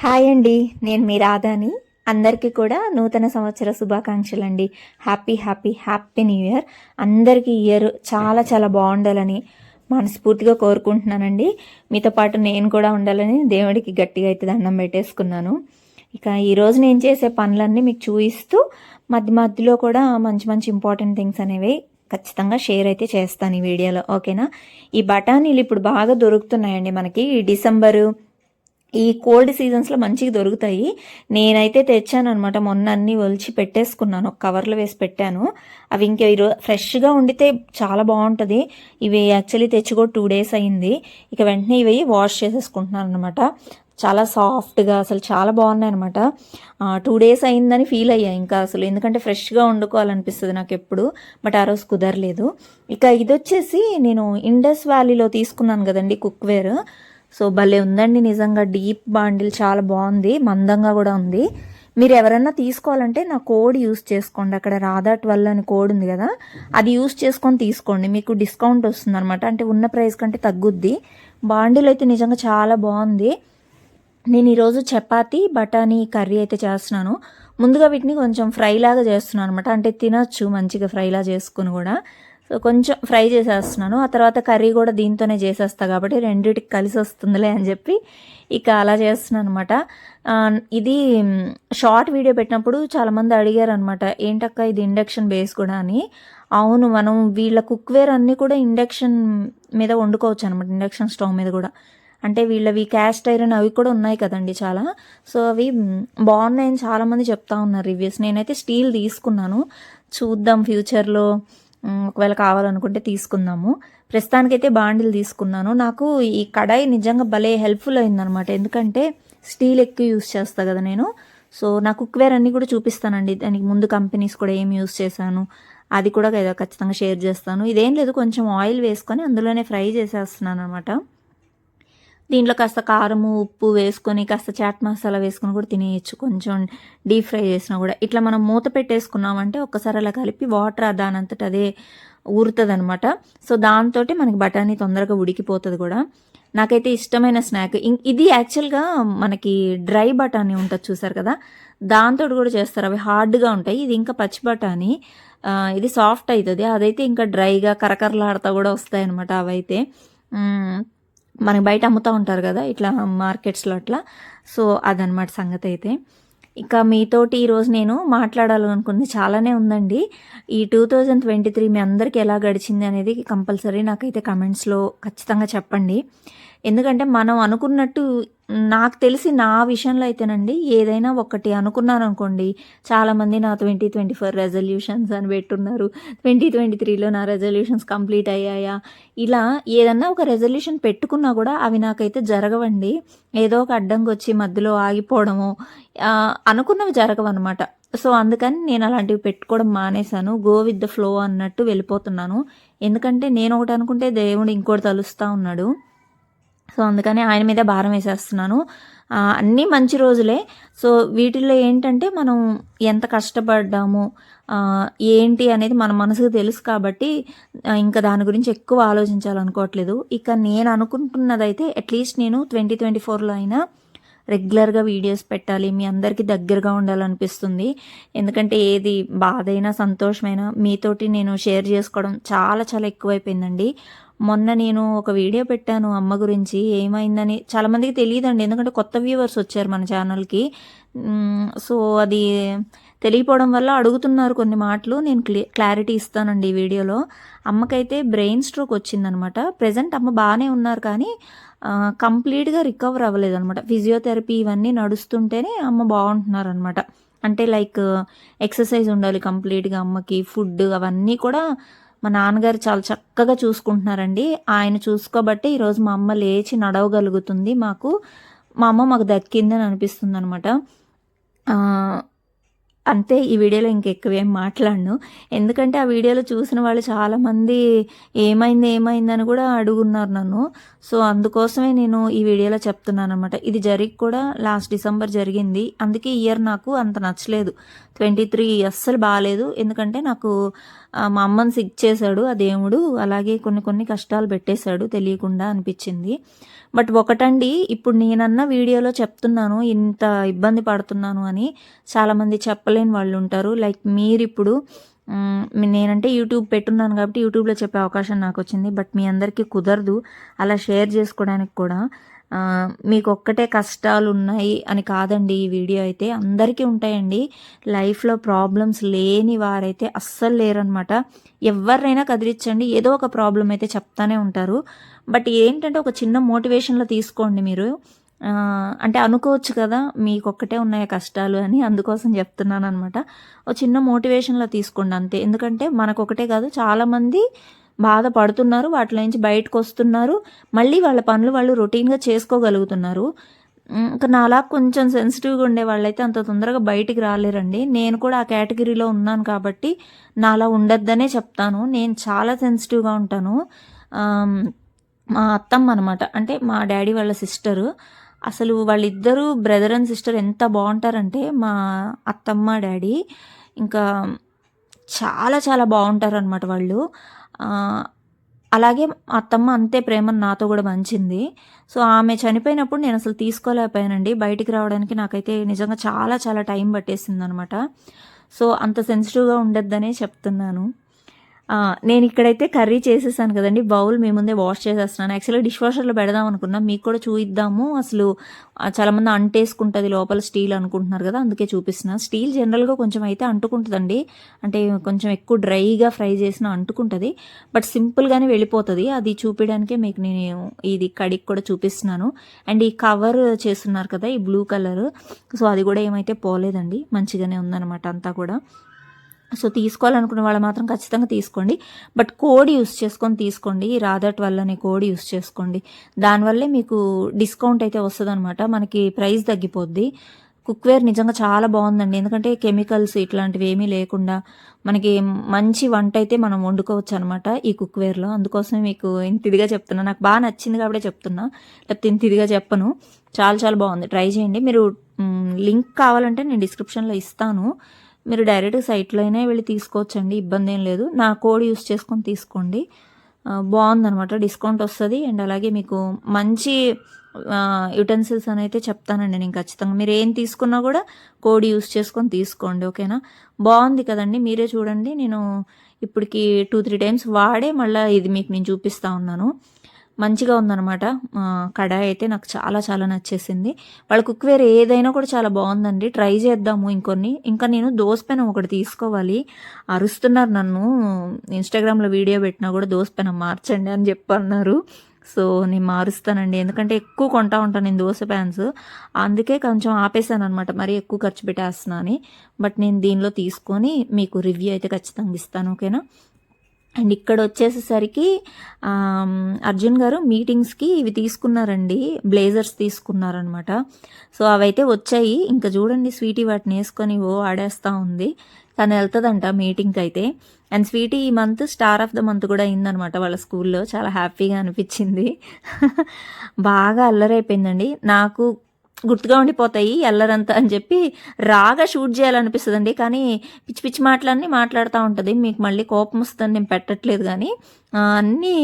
Hi అండి, నేను మీ రాధాని. అందరికీ కూడా నూతన సంవత్సర శుభాకాంక్షలు అండి. Happy happy happy new year. అందరికీ ఇయర్ చాలా చాలా బాగుండాలని మనస్ఫూర్తిగా కోరుకుంటున్నానండి. మీతో పాటు నేను కూడా ఉండాలని దేవుడికి గట్టిగా అయితే దండం పెట్టేసుకున్నాను. ఇక ఈరోజు నేను చేసే పనులన్నీ మీకు చూపిస్తూ మధ్య మధ్యలో కూడా మంచి మంచి ఇంపార్టెంట్ థింగ్స్ అనేవి ఖచ్చితంగా షేర్ అయితే చేస్తాను ఈ వీడియోలో, ఓకేనా? ఈ బఠానీలు ఇప్పుడు బాగా దొరుకుతున్నాయండి మనకి. ఈ డిసెంబరు ఈ కోల్డ్ సీజన్స్లో మంచిగా దొరుకుతాయి. నేనైతే తెచ్చాను అనమాట. మొన్న అన్నీ ఒలిచి పెట్టేసుకున్నాను, ఒక కవర్లో వేసి పెట్టాను. అవి ఇంకా ఈరోజు ఫ్రెష్గా వండితే చాలా బాగుంటుంది. ఇవి యాక్చువల్లీ తెచ్చి కూడా 2 days అయింది. ఇక వెంటనే ఇవి వాష్ చేసేసుకుంటున్నాను అనమాట. చాలా సాఫ్ట్గా అసలు చాలా బాగున్నాయి అనమాట. 2 days అయిందని ఫీల్ అయ్యా ఇంకా అసలు, ఎందుకంటే ఫ్రెష్గా వండుకోవాలనిపిస్తుంది నాకు ఎప్పుడు. బట్ ఆ రోజు కుదరలేదు. ఇక ఇది వచ్చేసి నేను ఇండస్ వ్యాలీలో తీసుకున్నాను కదండి కుక్వేర్. సో భలే ఉందండి నిజంగా. డీప్ బాండిల్ చాలా బాగుంది, మందంగా కూడా ఉంది. మీరు ఎవరన్నా తీసుకోవాలంటే నా కోడ్ యూస్ చేసుకోండి. అక్కడ రాధా 12 అని కోడ్ ఉంది కదా, అది యూస్ చేసుకొని తీసుకోండి, మీకు డిస్కౌంట్ వస్తుంది అనమాట. అంటే ఉన్న ప్రైస్ కంటే తగ్గుద్ది. బాండిల్ అయితే నిజంగా చాలా బాగుంది. నేను ఈరోజు చపాతీ బఠానీ కర్రీ అయితే చేస్తున్నాను. ముందుగా వీటిని కొంచెం ఫ్రై లాగా చేస్తున్నాను అనమాట. అంటే తినొచ్చు మంచిగా ఫ్రైలా చేసుకుని కూడా. సో కొంచెం ఫ్రై చేసేస్తున్నాను. ఆ తర్వాత కర్రీ కూడా దీంతోనే చేసేస్తా కాబట్టి రెండింటికి కలిసి వస్తుందిలే అని చెప్పి ఇక అలా చేస్తున్నాను అనమాట. ఇది షార్ట్ వీడియో పెట్టినప్పుడు చాలామంది అడిగారు అనమాట, ఏంటక్క ఇది ఇండక్షన్ బేస్ కూడా అని. అవును, మనం వీళ్ళ కుక్వేర్ అన్నీ కూడా ఇండక్షన్ మీద వండుకోవచ్చు అనమాట, ఇండక్షన్ స్టవ్ మీద కూడా. అంటే వీళ్ళవి క్యాస్ట్ ఐరన్ అవి కూడా ఉన్నాయి కదండి చాలా. సో అవి బాగున్నాయని చాలామంది చెప్తా ఉన్నారు రివ్యూస్. నేనైతే స్టీల్ తీసుకున్నాను, చూద్దాం ఫ్యూచర్లో ఒకవేళ కావాలనుకుంటే తీసుకుందాము. ప్రస్తుతానికైతే బాండిల్ తీసుకున్నాను. నాకు ఈ కడాయి నిజంగా భలే హెల్ప్ఫుల్ అయిందనమాట, ఎందుకంటే స్టీల్ ఎక్కువ యూస్ చేస్తా కదా నేను. సో నా కుక్వేర్ అన్నీ కూడా చూపిస్తానండి, దానికి ముందు కంపెనీస్ కూడా ఏం యూస్ చేశాను అది కూడా ఖచ్చితంగా షేర్ చేస్తాను. ఇదేం లేదు, కొంచెం ఆయిల్ వేసుకొని అందులోనే ఫ్రై చేసేస్తున్నాను అనమాట. దీంట్లో కాస్త కారము ఉప్పు వేసుకొని కాస్త చాట్ మసాలా వేసుకొని కూడా తినేయచ్చు, కొంచెం డీప్ ఫ్రై చేసినా కూడా. ఇట్లా మనం మూత పెట్టేసుకున్నామంటే ఒక్కసారి అలా కలిపి వాటర్ దానంతట అదే ఊరుతుంది అనమాట. సో దాంతో మనకి బఠానీ తొందరగా ఉడికిపోతుంది కూడా. నాకైతే ఇష్టమైన స్నాక్ ఇది. యాక్చువల్గా మనకి డ్రై బఠానీ ఉంటుంది చూసారు కదా, దాంతో కూడా చేస్తారు. అవి హార్డ్గా ఉంటాయి. ఇది ఇంకా పచ్చి బఠానీ, ఇది సాఫ్ట్ అవుతుంది. అదైతే ఇంకా డ్రైగా కరకరలాడుతూ కూడా వస్తాయి అనమాట అవైతే. మనకి బయట అమ్ముతూ ఉంటారు కదా ఇట్లా మార్కెట్స్లో అట్లా. సో అదనమాట సంగతి అయితే. ఇక మీతోటి ఈరోజు నేను మాట్లాడాలనుకుంది చాలానే ఉందండి. ఈ 2023 మీ అందరికీ ఎలా గడిచింది అనేది కంపల్సరీ నాకైతే కమెంట్స్లో ఖచ్చితంగా చెప్పండి. ఎందుకంటే మనం అనుకున్నట్టు, నాకు తెలిసి నా విషయంలో అయితేనండి, ఏదైనా ఒకటి అనుకున్నాను అనుకోండి, చాలామంది నా 2024 రెజల్యూషన్స్ అని పెట్టున్నారు. 2023లో నా రెజల్యూషన్స్ కంప్లీట్ అయ్యాయా, ఇలా ఏదన్నా ఒక రెజల్యూషన్ పెట్టుకున్నా కూడా అవి నాకైతే జరగవండి. ఏదో ఒక అడ్డంకి వచ్చి మధ్యలో ఆగిపోవడము, అనుకున్నవి జరగవన్నమాట. సో అందుకని నేను అలాంటివి పెట్టుకోవడం మానేశాను. గో విత్ ద ఫ్లో అన్నట్టు వెళ్ళిపోతున్నాను. ఎందుకంటే నేను ఒకటి అనుకుంటే దేవుడు ఇంకోటి తలుస్తూ ఉన్నాడు. సో అందుకని ఆయన మీదే భారం వేసేస్తున్నాను. అన్నీ మంచి రోజులే. సో వీటిల్లో ఏంటంటే మనం ఎంత కష్టపడ్డాము ఏంటి అనేది మన మనసుకు తెలుసు కాబట్టి ఇంకా దాని గురించి ఎక్కువ ఆలోచించాలనుకోవట్లేదు. ఇక నేను అనుకుంటున్నదైతే అట్లీస్ట్ నేను 2024లో అయినా రెగ్యులర్గా వీడియోస్ పెట్టాలి, మీ అందరికీ దగ్గరగా ఉండాలనిపిస్తుంది. ఎందుకంటే ఏది బాధైనా సంతోషమైనా మీతోటి నేను షేర్ చేసుకోవడం చాలా చాలా ఎక్కువైపోయిందండి. మొన్న నేను ఒక వీడియో పెట్టాను అమ్మ గురించి, ఏమైందని చాలామందికి తెలియదండి, ఎందుకంటే కొత్త వ్యూవర్స్ వచ్చారు మన ఛానల్కి. సో అది తెలియపోవడం వల్ల అడుగుతున్నారు కొన్ని మాటలు, నేను క్లారిటీ ఇస్తానండి ఈ వీడియోలో. అమ్మకైతే బ్రెయిన్ స్ట్రోక్ వచ్చిందనమాట. ప్రజెంట్ అమ్మ బాగానే ఉన్నారు కానీ కంప్లీట్గా రికవర్ అవ్వలేదన్నమాట. ఫిజియోథెరపీ ఇవన్నీ నడుస్తుంటేనే అమ్మ బాగుంటున్నారు అనమాట. అంటే లైక్ ఎక్సర్సైజ్ ఉండాలి కంప్లీట్గా అమ్మకి, ఫుడ్ అవన్నీ కూడా మా నాన్నగారు చాలా చక్కగా చూసుకుంటున్నారండి. ఆయన చూసుకోబట్టే ఈరోజు మా అమ్మ లేచి నడవగలుగుతుంది. మా అమ్మ మాకు దక్కిందని అనిపిస్తుంది అనమాట. అంతే, ఈ వీడియోలో ఇంకెక్కువేం మాట్లాడను. ఎందుకంటే ఆ వీడియోలో చూసిన వాళ్ళు చాలామంది ఏమైందని కూడా అడుగున్నారు నన్ను. సో అందుకోసమే నేను ఈ వీడియోలో చెప్తున్నాను అనమాట. ఇది జరిగి కూడా లాస్ట్ డిసెంబర్ జరిగింది. అందుకే ఇయర్ నాకు అంత నచ్చలేదు. 23 అస్సలు బాగాలేదు. ఎందుకంటే నాకు మా అమ్మని సిక్ చేశాడు ఆ దేవుడు, అలాగే కొన్ని కష్టాలు పెట్టేశాడు తెలియకుండా అనిపించింది. బట్ ఒకటండి, ఇప్పుడు నేనన్న వీడియోలో చెప్తున్నాను ఇంత ఇబ్బంది పడుతున్నాను అని, చాలామంది చెప్పలేని వాళ్ళు ఉంటారు. లైక్ మీరిప్పుడు నేనంటే యూట్యూబ్ పెట్టున్నాను కాబట్టి యూట్యూబ్లో చెప్పే అవకాశం నాకు వచ్చింది. బట్ మీ అందరికీ కుదరదు అలా షేర్ చేసుకోవడానికి కూడా. మీకు ఒక్కటే కష్టాలు ఉన్నాయి అని కాదండి ఈ వీడియో అయితే, అందరికీ ఉంటాయండి. లైఫ్లో ప్రాబ్లమ్స్ లేని వారైతే అస్సలు లేరనమాట. ఎవరినైనా కదిలించండి, ఏదో ఒక ప్రాబ్లం అయితే చెప్తానే ఉంటారు. బట్ ఏంటంటే ఒక చిన్న మోటివేషన్లో తీసుకోండి మీరు. అంటే అనుకోవచ్చు కదా మీకొక్కటే ఉన్నాయా కష్టాలు అని, అందుకోసం చెప్తున్నాను అనమాట. ఒక చిన్న మోటివేషన్లో తీసుకోండి అంతే. ఎందుకంటే మనకొకటే కాదు, చాలామంది బాధపడుతున్నారు, వాటిలో నుంచి బయటకు వస్తున్నారు, మళ్ళీ వాళ్ళ పనులు వాళ్ళు రొటీన్గా చేసుకోగలుగుతున్నారు. ఇంకా నాలా కొంచెం సెన్సిటివ్గా ఉండే వాళ్ళైతే అంత తొందరగా బయటికి రాలేరండి. నేను కూడా ఆ కేటగిరీలో ఉన్నాను కాబట్టి నాలా ఉండొద్దనే చెప్తాను. నేను చాలా సెన్సిటివ్గా ఉంటాను. మా అత్తమ్మ అనమాట, అంటే మా డాడీ వాళ్ళ సిస్టరు. అసలు వాళ్ళిద్దరూ బ్రదర్ అండ్ సిస్టర్ ఎంత బాగుంటారంటే, మా అత్తమ్మ డాడీ ఇంకా చాలా చాలా బాగుంటారనమాట వాళ్ళు. అలాగే అత్తమ్మ అంతే ప్రేమను నాతో కూడా పంచింది. సో ఆమె చనిపోయినప్పుడు నేను అసలు తీసుకోలేకపోయానండి. బయటికి రావడానికి నాకైతే నిజంగా చాలా చాలా టైం పట్టేసిందనమాట. సో అంత సెన్సిటివ్గా ఉండొద్దనే చెప్తున్నాను. నేను ఇక్కడైతే కర్రీ చేసేసాను కదండి, బౌల్ మీ ముందే వాష్ చేసేస్తున్నాను. యాక్చువల్గా డిష్ వాషర్లో పెడదాం అనుకున్నా, మీకు కూడా చూయిద్దాము. అసలు చాలామంది అంటేసుకుంటుంది లోపల స్టీల్ అనుకుంటున్నారు కదా, అందుకే చూపిస్తున్నా. స్టీల్ జనరల్గా కొంచెం అయితే అంటుకుంటుందండి, అంటే కొంచెం ఎక్కువ డ్రైగా ఫ్రై చేసినా అంటుకుంటుంది. బట్ సింపుల్గానే వెళ్ళిపోతుంది. అది చూపించడానికే మీకు నేను ఇది కడిగి కూడా చూపిస్తున్నాను. అండ్ ఈ కవర్ చేస్తున్నారు కదా ఈ బ్లూ కలర్, సో అది కూడా ఏమైతే పోలేదండి, మంచిగానే ఉందన్నమాట అంతా కూడా. సో తీసుకోవాలనుకున్న వాళ్ళు మాత్రం ఖచ్చితంగా తీసుకోండి. బట్ కోడ్ యూస్ చేసుకొని తీసుకోండి. రాధా 12 అనే కోడ్ యూస్ చేసుకోండి. దానివల్లే మీకు డిస్కౌంట్ అయితే వస్తుంది అనమాట, మనకి ప్రైస్ తగ్గిపోద్ది. కుక్వేర్ నిజంగా చాలా బాగుందండి, ఎందుకంటే కెమికల్స్ ఇట్లాంటివి ఏమీ లేకుండా మనకి మంచి వంట అయితే మనం వండుకోవచ్చు అనమాట ఈ కుక్వేర్లో. అందుకోసమే మీకు ఇంత ఇదిగా చెప్తున్నా, నాకు బాగా నచ్చింది కాబట్టి చెప్తున్నా, లేకపోతే ఇంత ఇదిగా చెప్పను. చాలా చాలా బాగుంది, ట్రై చేయండి. మీరు లింక్ కావాలంటే నేను డిస్క్రిప్షన్లో ఇస్తాను, మీరు డైరెక్ట్ సైట్లోనే వెళ్ళి తీసుకోవచ్చండి, ఇబ్బంది ఏం లేదు. నా కోడ్ యూస్ చేసుకొని తీసుకోండి, బాగుందనమాట, డిస్కౌంట్ వస్తుంది. అండ్ అలాగే మీకు మంచి యుటెన్సిల్స్ అని అయితే చెప్తానండి నేను ఖచ్చితంగా. మీరు ఏం తీసుకున్నా కూడా కోడ్ యూస్ చేసుకొని తీసుకోండి, ఓకేనా. బాగుంది కదండి, మీరే చూడండి. నేను ఇప్పటికి 2-3 టైమ్స్ వాడే మళ్ళీ ఇది మీకు నేను చూపిస్తూ ఉన్నాను. మంచిగా ఉందన్నమాట. కడాయి అయితే నాకు చాలా చాలా నచ్చేసింది. వాళ్ళ కుక్వేర్ ఏదైనా కూడా చాలా బాగుందండి, ట్రై చేద్దాము ఇంకొన్ని. ఇంకా నేను దోస పెనం ఒకటి తీసుకోవాలి, అరుస్తున్నారు నన్ను. ఇన్స్టాగ్రామ్లో వీడియో పెట్టినా కూడా దోస పెనం మార్చండి అని చెప్పి అన్నారు. సో నేను మారుస్తానండి, ఎందుకంటే ఎక్కువ కొంటా ఉంటాను నేను దోశ ప్యాన్స్, అందుకే కొంచెం ఆపేసాను అనమాట, మరీ ఎక్కువ ఖర్చు పెట్టేస్తున్నా అని. బట్ నేను దీనిలో తీసుకొని మీకు రివ్యూ అయితే ఖచ్చితంగా ఇస్తాను, ఓకేనా. అండ్ ఇక్కడ వచ్చేసేసరికి అర్జున్ గారు మీటింగ్స్కి ఇవి తీసుకున్నారండి, బ్లేజర్స్ తీసుకున్నారనమాట. సో అవైతే వచ్చాయి. ఇంకా చూడండి స్వీటీ వాటిని వేసుకొని ఆడేస్తూ ఉంది. తను వెళ్తుందంట మీటింగ్కి అయితే. అండ్ స్వీటీ ఈ month star of the month కూడా అయిందనమాట వాళ్ళ స్కూల్లో, చాలా హ్యాపీగా అనిపించింది. బాగా అల్లరైపోయిందండి. నాకు గుర్తుగా ఉండిపోతాయి ఎల్లరంతా అని చెప్పి రాగా షూట్ చేయాలనిపిస్తుందండి, కానీ పిచ్చి పిచ్చి మాటలన్నీ మాట్లాడుతూ ఉంటుంది. మీకు మళ్ళీ కోపం వస్తుందని నేను పెట్టట్లేదు, కానీ అన్నీ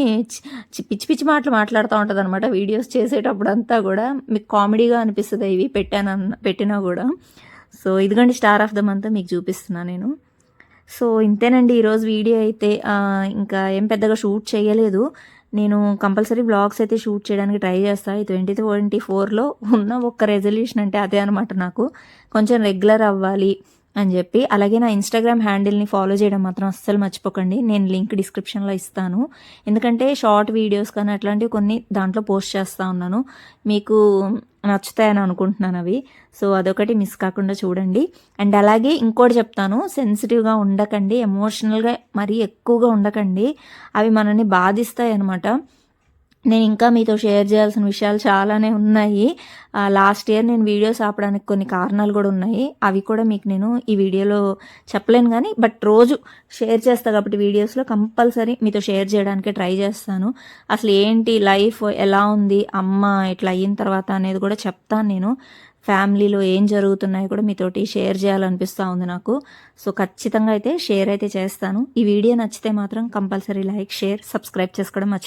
పిచ్చి పిచ్చి మాటలు మాట్లాడుతూ ఉంటుంది అనమాట వీడియోస్ చేసేటప్పుడు అంతా కూడా. మీకు కామెడీగా అనిపిస్తుంది ఇవి పెట్టినా కూడా. సో ఇదిగోండి స్టార్ ఆఫ్ ద మంత్ మీకు చూపిస్తున్నాను నేను. సో ఇంతేనండి ఈరోజు వీడియో అయితే. ఇంకా ఏం పెద్దగా షూట్ చేయలేదు. నేను కంపల్సరీ బ్లాగ్స్ అయితే షూట్ చేయడానికి ట్రై చేస్తాను. ఈ 2024లో ఉన్న ఒక్క రెజల్యూషన్ అంటే అదే అనమాట, నాకు కొంచెం రెగ్యులర్ అవ్వాలి అని చెప్పి. అలాగే నా ఇన్స్టాగ్రామ్ హ్యాండిల్ని ఫాలో చేయడం మాత్రం అస్సలు మర్చిపోకండి, నేను లింక్ డిస్క్రిప్షన్లో ఇస్తాను. ఎందుకంటే షార్ట్ వీడియోస్ కానీ అట్లాంటివి కొన్ని దాంట్లో పోస్ట్ చేస్తూ ఉన్నాను, మీకు నచ్చుతాయని అనుకుంటున్నాను అవి. సో అదొకటి మిస్ కాకుండా చూడండి. అండ్ అలాగే ఇంకోటి చెప్తాను, సెన్సిటివ్గా ఉండకండి, ఎమోషనల్గా మరీ ఎక్కువగా ఉండకండి, అవి మనల్ని బాధిస్తాయి అనమాట. నేను ఇంకా మీతో షేర్ చేయాల్సిన విషయాలు చాలానే ఉన్నాయి. లాస్ట్ ఇయర్ నేను వీడియోస్ ఆపడానికి కొన్ని కారణాలు కూడా ఉన్నాయి, అవి కూడా మీకు నేను ఈ వీడియోలో చెప్పలేను, కానీ బట్ రోజు షేర్ చేస్తాను కాబట్టి వీడియోస్లో కంపల్సరీ మీతో షేర్ చేయడానికి ట్రై చేస్తాను. అసలు ఏంటి లైఫ్ ఎలా ఉంది అమ్మ ఇట్లా అయిన తర్వాత అనేది కూడా చెప్తాను నేను. ఫ్యామిలీలో ఏం జరుగుతున్నాయో కూడా మీతోటి షేర్ చేయాలనిపిస్తూ ఉంది నాకు. సో ఖచ్చితంగా అయితే షేర్ అయితే చేస్తాను. ఈ వీడియో నచ్చితే మాత్రం కంపల్సరీ లైక్, షేర్, సబ్స్క్రైబ్ చేసుకోవడం మర్చిపోండి.